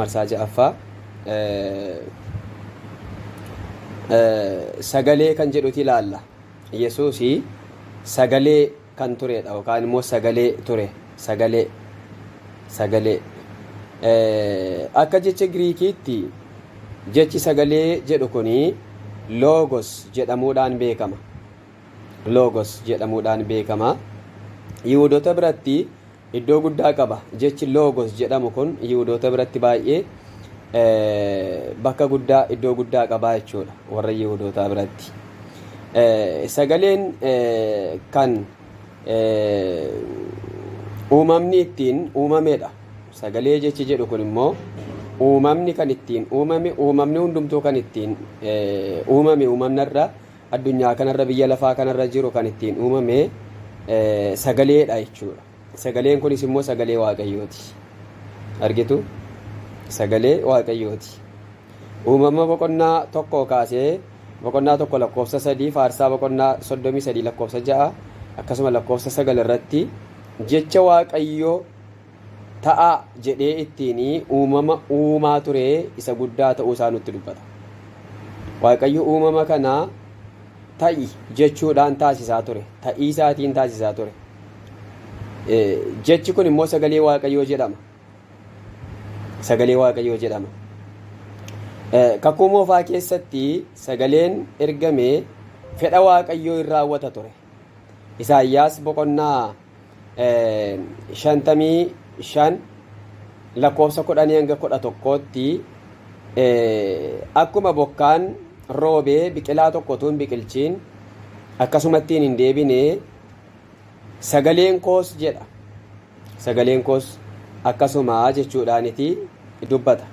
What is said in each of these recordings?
marsaa ja'affaa sagalee kan jedhuti ilaalla. Yesuusii sagalee kan turedha yookaan immoo sagalee ture. Sagalee akka jecha Giriikiitti jechi sagalee jedhu kuni loogos jedhamuudhaan beekama. Yihudoota biratti iddoo guddaa qaba. Jechi loogos jedhamu kun Yihudoota biratti baay'ee bakka guddaa iddoo guddaa qaba jechuudha warra Yihudoota biratti. Sagaleen kan uumamni ittiin uumamedha. Sagalee jechi jedhu kun immoo uumamni kan ittiin uumamni hundumtuu kan ittiin uumamnarra addunyaa kanarra biyya lafaa kanarra jiru kan ittiin uumame sagaleedha jechuudha. Sagaleen kunis immoo sagalee Waaqayyooti. Argitu? Sagalee Waaqayyooti. Uumama boqonnaa tokko kaasee boqonnaa tokko lakkoofsa 3 faarsaa boqonnaa 33 lakkoofsa 6 akkasuma lakkoofsa 9 irratti jecha Waaqayyoo ta'a jedhee ittiin uumama uumaa ture isa guddaa ta'uu isaa nutti dubbata. Waaqayyo uumama kana ta'i jechuudhaan taasisaa ture. Ta'ii isaatiin taasisaa ture. Jechi kun immoo sagalee Waaqayyoo jedhama. Sagalee Waaqayyoo jedhama. Kakuu moofaa keessatti sagaleen ergamee fedha Waaqayyoo irraa raawwata ture. Isaayyaas boqonnaa 55 lakkoofsa 10 hanga 11tti akkuma bokkaan roobee biqilaa tokkotuun biqilchiin akkasumattiin hin deebine sagaleen koos jedha. Sagaleen koos akkasuma jechuudhaaniti dubbata.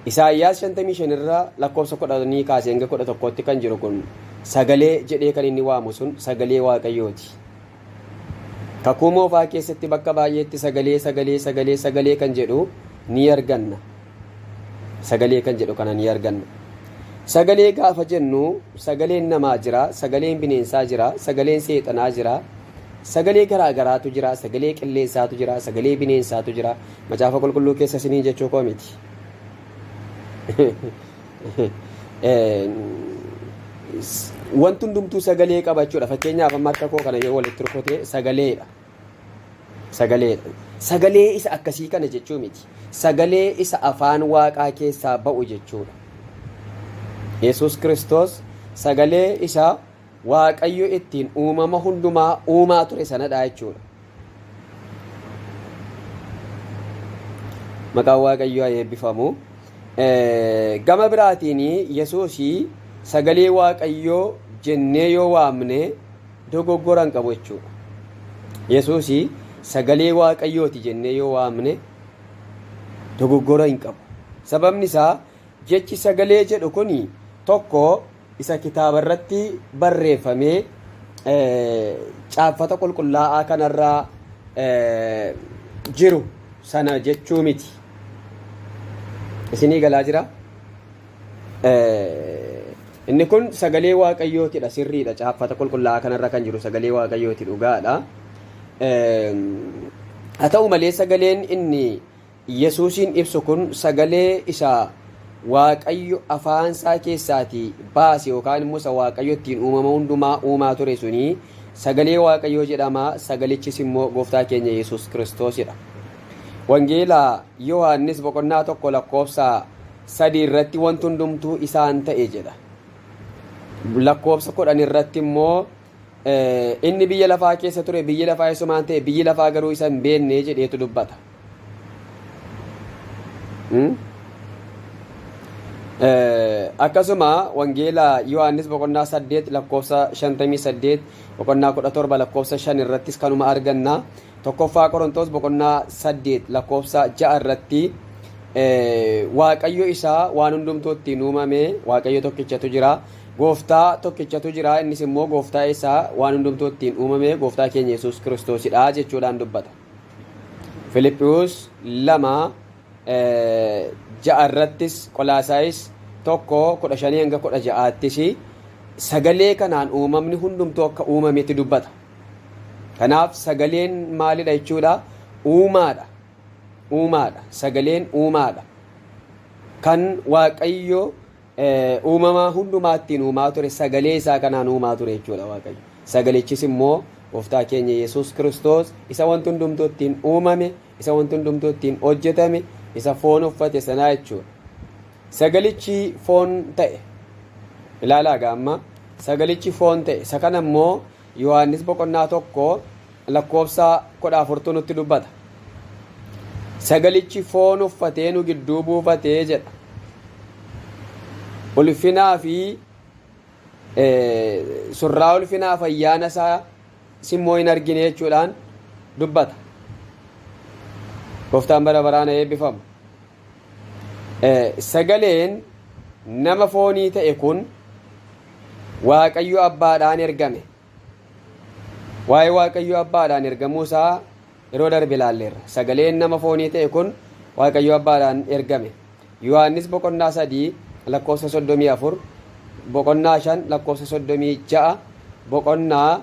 Isaayyaas 55 irraa lakkoofsa 10 kaasee hanga 11tti kan jiru kun sagalee jedhee kan inni waamu sun sagalee Waaqayyooti. Kakuu moofaa keessatti bakka baay'eetti sagalee kan jedhu ni arganna. Sagalee kan jedhu kana ni arganna. Sagalee gaafa jennu sagaleen namaa jira, sagaleen bineensaa jira, sagaleen seexanaa jira, sagalee garaagaraatu jira, sagalee qilleensaatu jira, sagalee bineensaatu jira. Macaafa qulqulluu keessa isiniin jechuu koo miti. Wanti hundumtuu sagalee qabachuudha. Fakkeenyaaf amma harka koo kana yoo walitti rukutee sagaleedha. Sagalee isa akkasii kana jechuu miti. Sagalee isa afaan Waaqaa keessaa ba'u jechuudha. Yesuus Kiristoos sagalee isa Waaqayyo ittiin uumama hundumaa uumaa ture sanadha jechuudha. Maqaan Waaqayyoo haa eebbifamu. Gama biraatiin Yesuusii sagalee Waaqayyoo jennee yoo waamne dogoggora hin qabu jechuudha. Yesuusii sagalee Waaqayyooti jennee yoo waamne dogoggora hin qabu. Sababni isaa jechi sagalee jedhu kuni tokko isa kitaaba irratti barreeffamee caaffata qulqullaa'aa kanarraa jiru sana jechuu miti. Isinii galaa jira? Inni kun sagalee Waaqayyootidha, sirriidha. Caaffata qulqullaa'aa kanarra kan jiru sagalee Waaqayyooti, dhugaadha. Haa ta'u malee sagaleen inni Yesuusiin ibsu kun sagalee isa Waaqayyo afaansaa keessaatii baase yookaan immoo isa Waaqayyo ittiin uumama hundumaa uumaa ture suni sagalee Waaqayyoo jedhama. Sagalichis immoo gooftaa keenya Yesuus Kiristoosidha. Wangeelaa Yohaannis boqonnaa 1 lakkoofsa 3 irratti wanti hundumtuu isaan ta'e jedha. Lakkoofsa 10 irratti immoo inni biyya lafaa keessa ture, biyyi lafaa isumaan ta'e, biyyi lafaa garuu isa hin beekne jedheetu dubbata. Akkasuma wangeelaa Yohaannis boqonnaa 8 lakkoofsa 58, boqonnaa 17 lakkoofsa 5 irrattis kanuma arganna. Tokkoffaa Qorontos boqonnaa 8 lakkoofsa 6 irratti Waaqayyo isaa waan hundumtuu ittiin uumame, Waaqayyo tokkichatu jira, gooftaa tokkichatu jira, innis immoo gooftaa isaa waan hundumtuu ittiin uumame gooftaa keenya Yesuus Kiristoosidha jechuudhaan dubbata. Filiphiyuus 2 6 irrattis Qolaasaayis 1:15 hanga 16ttis sagalee kanaan uumamni hundumtuu akka uumametti dubbata. Kanaaf sagaleen maalidha jechuudha? Uumaadha. uumaadha. Sagaleen uumaadha. Kan Waaqayyo uumamaa hundumaattiin uumaa ture sagalee isaa kanaan uumaa ture jechuudha Waaqayyo. Sagalichis immoo Gooftaa keenya Yesuus Kiristoos isa wanti hundumtuu ittiin uumame, isa wanti hundumtuu ittiin hojjetame, isa foon uffate sanaa jechuudha. Sagalichi foon ta'e. Ilaalaa gaamma sagalichi foon ta'e. Isa kana immoo Yohaannis boqonnaa 1 lakkoofsa 14 nutti dubbata. Sagalichi foon uffatee nu gidduu buufatee jedha. Ulfinaa fi surraa ulfinaa fi ayyaana isaa simmoo hin argine jechuudhaan dubbata. Gooftaan bara baraan eebbifamu. Sagaleen nama foonii ta'e kun Waaqayyo Abbaadhaan ergame. Waa'ee Waaqayyo Abbaadhaan ergamuu isaa yeroo darbe ilaalleerra. Sagaleen nama foonii ta'e kun Waaqayyo Abbaadhaan ergame. Yohaannis boqonnaa 3 lakkoofsa 34, boqonnaa 5 lakkoofsa 36, boqonnaa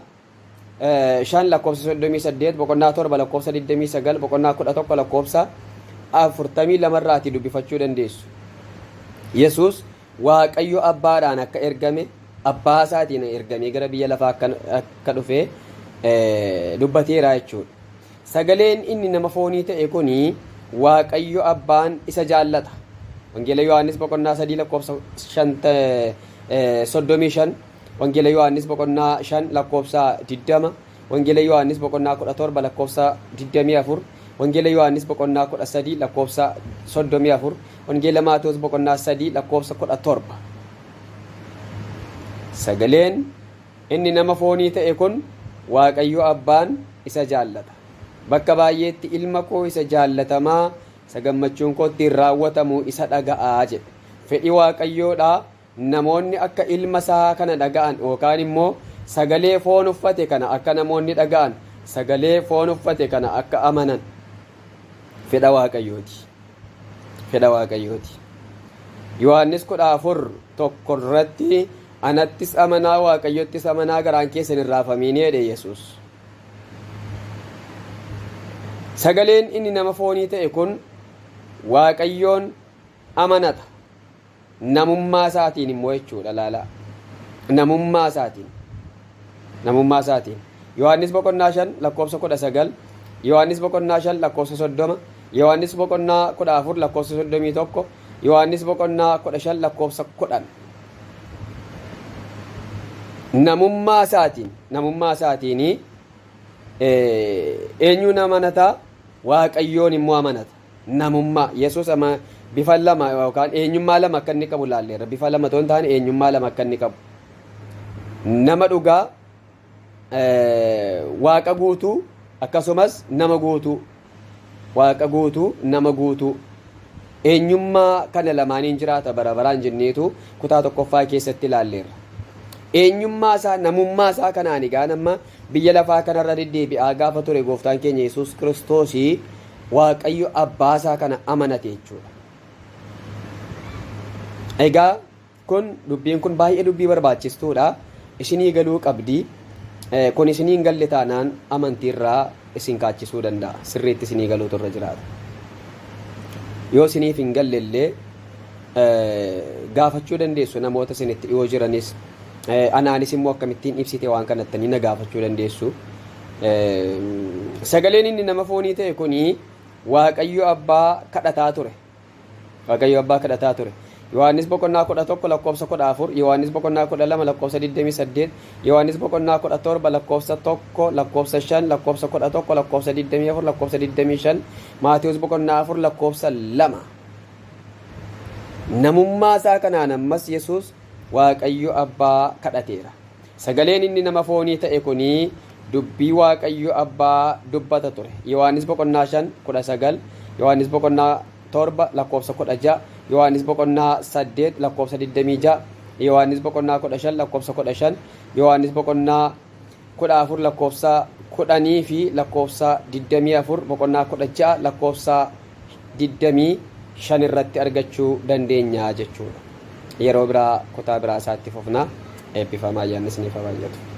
5 lakkoofsa 38, boqonnaa 7 lakkoofsa 29, boqonnaa 11 lakkoofsa 42 irraati dubbifachuu dandeessu. Yesuus Waaqayyo Abbaadhaan akka ergame, Abbaa isaatiin ergamee gara biyya lafaa akka dhufe dubbateera jechuudha. Sagaleen inni nama foonii ta'e kuni Waaqayyo Abbaan isa jaallata. Wangeela Yohaannis boqonnaa 3 lakkoofsa 35, Wangeela Yohaannis boqonnaa 5 lakkoofsa 20, Wangeela Yohaannis boqonnaa 17 lakkoofsa 24, Wangeela Yohaannis boqonnaa 13 lakkoofsa 34, Wangeela Maatewos boqonnaa 3 lakkoofsa 17. Sagaleen inni nama foonii ta'e kun Waaqayyo Abbaan isa jaallata. Bakka baay'eetti ilma koo isa jaallatamaa isa gammachuun koo ittiin raawwatamu isa dhaga'aa jedhe. Fedhii Waaqayyoodhaa namoonni akka ilma isaa kana dhaga'an yookaan immoo sagalee foon uffate kana akka namoonni dhaga'an, sagalee foon uffate kana akka amanan fedha Waaqayyooti. Fedha Waaqayyooti. Yohaannis 14:1 irratti anattis amanaa Waaqayyottis amanaa garaan keessan hin raafamin jedhe Yesuus. Sagaleen inni nama foonii ta'e kun Waaqayyoon amanata. Namummaa isaatiin immoo jechuudha laala. Namummaa isaatiin. Yohaannis boqonnaa 5 lakkoofsa 19, Yohaannis boqonnaa 5 lakkoofsa 30, Yohaannis boqonnaa 14 lakkoofsa 31, Yohaannis boqonnaa 15 lakkoofsa 10. Namummaa isaatiin eenyuun amanata? Waaqayyoon immoo amanata. Namummaa Yesuus bifa lama yookaan eenyummaa lama akka inni qabu laalleerra. Bifa lama toon ta'an eenyummaa lama akka inni qabu. Nama dhugaa, Waaqa guutuu, akkasumas nama guutuu. Waaqa guutuu, nama guutuu. Eenyummaa kana lamaaniin jiraata bara baraan jenneetu kutaa 1ffaa keessatti laalleerra. Eenyummaa isaa, namummaa isaa kanaan egaan amma biyya lafaa kanarra deddeebi'aa gaafa ture Gooftaan keenya Yesuus Kiristoos Waaqayyo Abbaa isaa kana amanate jechuudha. Egaa dubbiin kun baay'ee dubbii barbaachistuudha. Isinii galuu qabdi. Kun isinii hin galle taanaan amantiirraa isin kaachisuu danda'a. Sirriitti isinii galuutu irra jiraata. Yoo isiniif hin galle illee gaafachuu dandeessu namoota isinitti dhiyoo jiranis. Anaanis immoo akkamittiin ibsite waan kanattanii na gaafachuu dandeessu. Sagaleen inni nama foonii ta'e kuni Waaqayyo Abbaa kadhataa ture. Waaqayyo Abbaa kadhataa ture. Yohaannis boqonnaa 11 lakkoofsa 14, Yohaannis boqonnaa 12 lakkoofsa 28, Yohaannis boqonnaa 17 lakkoofsa 1 lakkoofsa 5 lakkoofsa 11 lakkoofsa 24 lakkoofsa 25, Maatewos boqonnaa 4 lakkoofsa 2. Namummaa isaa kanaan ammas Yesuus Waaqayyo Abbaa kadhateera. Sagaleen inni nama foonii ta'e kuni dubbii Waaqayyo Abbaa dubbata ture. Yohaannis boqonnaa 5:19, Yohaannis boqonnaa 7 lakkoofsa 16, Yohaannis boqonnaa 8 lakkoofsa 26, Yohaannis boqonnaa 15 lakkoofsa 15, Yohaannis boqonnaa 14 lakkoofsa 10 fi lakkoofsa 24, boqonnaa 16 lakkoofsa 25 irratti argachuu dandeenya jechuudha. Yeroo biraa kutaa biraa isaatti fufnaa. Eebbifamaa ayyaanni isiniif haa baay'atu.